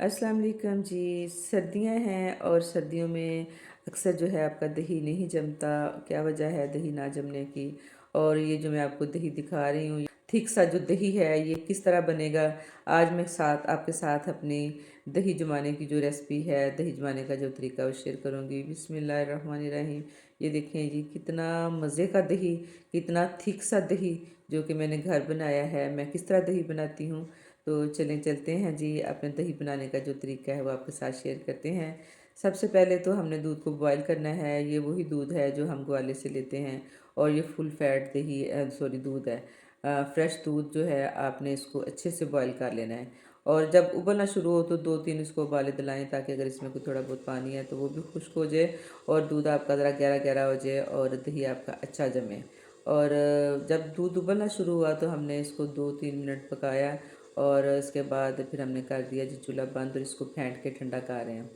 अस्सलाम वालेकुम जी। सर्दियां हैं और सर्दियों में अक्सर जो है आपका दही नहीं जमता। क्या वजह है दही ना जमने की? और ये जो मैं आपको दही दिखा रही हूँ, थिक सा जो दही है ये किस तरह बनेगा, आज मैं आपके साथ अपनी दही जमाने की जो रेसिपी है, दही जमाने का जो तरीका वो शेयर करूँगी। बिस्मिल्लाहिर्रहमानिर्रहीम। ये देखें जी, कितना मज़े का दही, कितना थिक सा दही जो कि मैंने घर बनाया है। मैं किस तरह दही बनाती हूँ, तो चलें चलते हैं जी, अपने दही बनाने का जो तरीका है वो आपके साथ शेयर करते हैं। सबसे पहले तो हमने दूध को बॉईल करना है। ये वही दूध है जो हम ग्वाले से लेते हैं और ये फुल फैट दही सॉरी दूध है। फ्रेश दूध जो है आपने इसको अच्छे से बॉईल कर लेना है और जब उबलना शुरू हो तो 2-3 इसको उबाले दिलाएं, ताकि अगर इसमें कोई थोड़ा बहुत पानी है तो वो भी खुश्क हो जाए और दूध आपका ज़रा गहरा गहरा हो जाए और दही आपका अच्छा जमे। और जब दूध उबलना शुरू हुआ तो हमने इसको 2-3 मिनट पकाया और इसके बाद फिर हमने कर दिया जी चूल्हा बंद और इसको फेंट के ठंडा कर रहे हैं।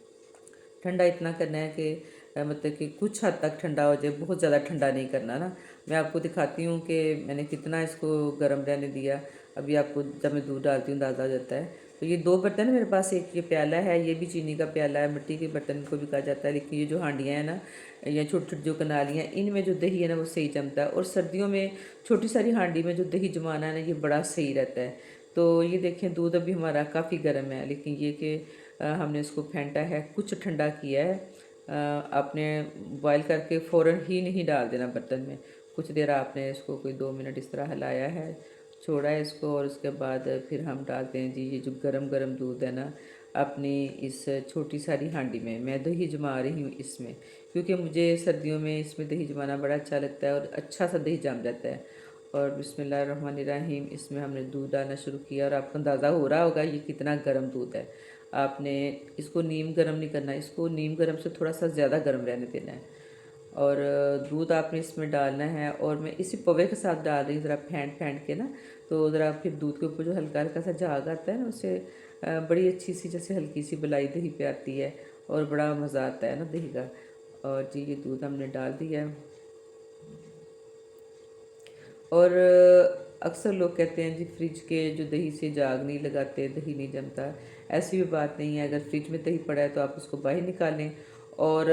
ठंडा इतना करना है कि मतलब कि कुछ हद तक ठंडा हो जाए, बहुत ज़्यादा ठंडा नहीं करना ना। मैं आपको दिखाती हूँ कि मैंने कितना इसको गर्म रहने दिया। अभी आपको जब मैं दूध डालती हूँ अंदाज़ा हो जाता है। तो ये 2 बर्तन है मेरे पास, एक ये प्याला है, ये भी चीनी का प्याला है, मिट्टी के बर्तन को भी कहा जाता है। लेकिन ये जो हांडियाँ हैं ना, या छोटी छोटी जो कनालियाँ, इनमें जो दही है ना वो सही जमता है। और सर्दियों में छोटी सारी हांडी में जो दही जमाना है ना, ये बड़ा सही रहता है। तो ये देखें, दूध अभी हमारा काफ़ी गर्म है, लेकिन ये कि हमने इसको फेंटा है, कुछ ठंडा किया है। आपने बॉईल करके फ़ौरन ही नहीं डाल देना बर्तन में। कुछ देर आपने इसको कोई 2 मिनट इस तरह हिलाया है, छोड़ा है इसको, और उसके बाद फिर हम डालते हैं जी ये जो गरम गरम दूध है ना, अपनी इस छोटी सारी हांडी में मैं दही जमा रही हूँ इसमें, क्योंकि मुझे सर्दियों में इसमें दही जमाना बड़ा अच्छा लगता है और अच्छा सा दही जम जाता है। और बिस्मिल्लाहिर्रहमानिर्रहीम, इसमें हमने दूध डालना शुरू किया और आपको अंदाज़ा हो रहा होगा ये कितना गर्म दूध है। आपने इसको नीम गर्म नहीं करना, इसको नीम गर्म से थोड़ा सा ज़्यादा गर्म रहने देना है। और दूध आपने इसमें डालना है और मैं इसी पवे के साथ डाल रही हूँ, ज़रा फेंट फेंट के ना। तो ज़रा फिर दूध के ऊपर जो हल्का हल्का सा झाग आता है ना, उससे बड़ी अच्छी सी जैसे हल्की सी मलाई दही पे आती है और बड़ा मज़ा आता है ना दही का। और जी ये दूध हमने डाल दिया है। और अक्सर लोग कहते हैं जी फ्रिज के जो दही से जाग नहीं लगाते, दही नहीं जमता। ऐसी भी बात नहीं है। अगर फ्रिज में दही पड़ा है तो आप उसको बाहर निकालें और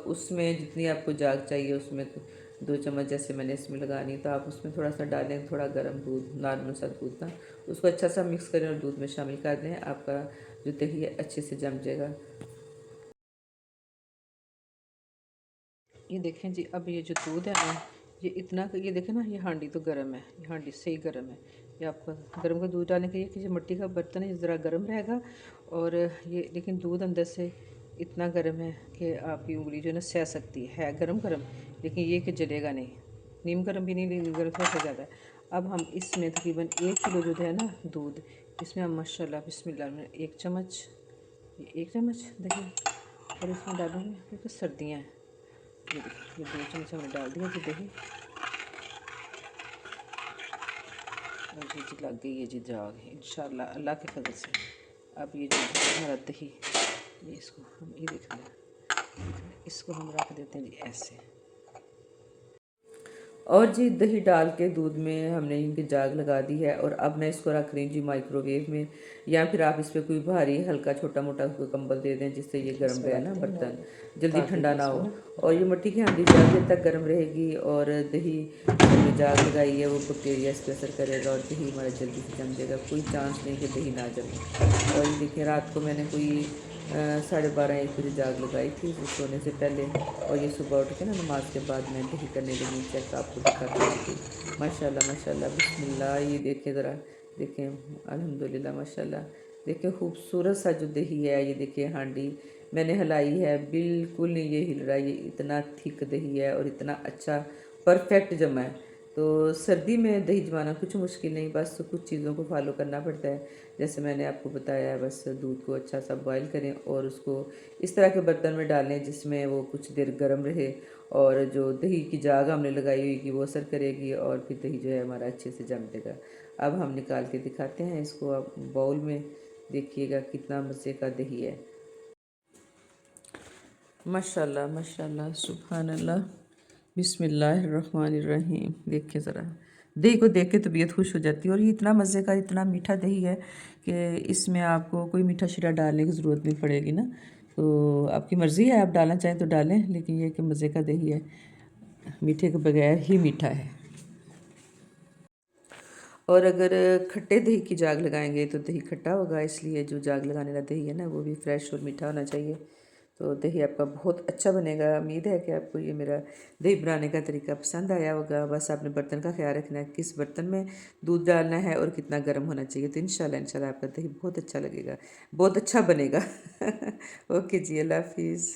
उसमें जितनी आपको जाग चाहिए उसमें 2 चम्मच जैसे मैंने इसमें लगानी, तो आप उसमें थोड़ा सा डालें, थोड़ा गर्म दूध, नॉर्मल सा दूध ना, उसको अच्छा सा मिक्स करें और दूध में शामिल कर दें। आपका जो दही है अच्छे से जम जाएगा। ये देखें जी, अब ये जो दूध है ना, ये इतना, ये देखें ना, ये हांडी तो गर्म है, ये हांडी सही गर्म है। ये आपका गर्म का दूध डालने के लिए कि जो मिट्टी का बर्तन है ज़रा गर्म रहेगा। और ये लेकिन दूध अंदर से इतना गर्म है कि आपकी उंगली जो है ना सह सकती है गर्म गर्म, लेकिन ये कि जलेगा नहीं। नीम गर्म भी नहीं, लेकिन गर्म थोड़ा सा ज़्यादा है। अब हम इसमें तकरीबन 1 किलो जो है ना दूध, इसमें हम माशाल्लाह बिस्मिल्लाह में 1 चम्मच, ये 1 चम्मच दही और इसमें डालूँगी, क्योंकि सर्दियाँ हैं। ये देखिए, ये 2 चम्मच हमने डाल दिया जी दही। और ये जी लग गई है जी जाग, इंशाल्लाह अल्लाह के फजल से। अब ये जो हमारा दही, ये इसको हम ये देख रहे हैं, इसको हम रख देते हैं जी ऐसे। और जी दही डाल के दूध में हमने इनकी जाग लगा दी है और अब मैं इसको रख रही हूँ जी माइक्रोवेव में, या फिर आप इस पर कोई भारी हल्का छोटा मोटा कोई कंबल दे दें जिससे ये गर्म रहे ना बर्तन, जल्दी ठंडा ना हो। और ये मिट्टी की हांडी ज़्यादा देर तक गर्म रहेगी और दही हमने जाग लगाई है वो बैक्टीरिया इस पर असर करेगा और दही हमारा जल्दी से जम जाएगा, कोई चांस नहीं कि दही ना जमे। और ये देखिए, रात को मैंने कोई 12:30-1 बजे जाग लगाई थी सोने से पहले, और ये सुबह उठ के ना नमाज के बाद मैं दही करने लगी चेक, आपको दिखाती हूँ कि माशाल्लाह माशाल्लाह बिस्मिल्लाह। ये देखें ज़रा, देखें अल्हम्दुलिल्लाह माशाल्लाह। देखें खूबसूरत सा जो दही है, ये देखिए हांडी मैंने हिलाई है, बिल्कुल नहीं ये हिल रहा, ये इतना थिक दही है और इतना अच्छा परफेक्ट जमा है। तो सर्दी में दही जमाना कुछ मुश्किल नहीं, बस कुछ चीज़ों को फॉलो करना पड़ता है। जैसे मैंने आपको बताया, बस दूध को अच्छा सा बॉईल करें और उसको इस तरह के बर्तन में डालें जिसमें वो कुछ देर गर्म रहे और जो दही की जाग हमने लगाई हुई कि वो असर करेगी और फिर दही जो है हमारा अच्छे से जम जाएगा। अब हम निकाल के दिखाते हैं इसको, आप बाउल में देखिएगा कितना मज़े का दही है। माशाल्लाह माशाल्लाह सुभान अल्लाह, बिस्मिल्लाहिर्रहमानिर्रहीम। देखिए ज़रा, दही को देख के तबीयत खुश हो जाती है। और ये इतना मज़े का, इतना मीठा दही है कि इसमें आपको कोई मीठा शीरा डालने की ज़रूरत नहीं पड़ेगी ना। तो आपकी मर्ज़ी है, आप डालना चाहें तो डालें, लेकिन ये कि मज़े का दही है, मीठे के बगैर ही मीठा है। और अगर खट्टे दही की जाग लगाएंगे तो दही खट्टा होगा, इसलिए जो जाग लगाने वाला दही है ना वो भी फ्रेश और मीठा होना चाहिए। तो दही आपका बहुत अच्छा बनेगा। उम्मीद है कि आपको ये मेरा दही बनाने का तरीका पसंद आया होगा। बस आपने बर्तन का ख्याल रखना है, किस बर्तन में दूध डालना है और कितना गर्म होना चाहिए। तो इंशाल्लाह आपका दही बहुत अच्छा लगेगा, बहुत अच्छा बनेगा। ओके जी, अल्लाह हाफिज़।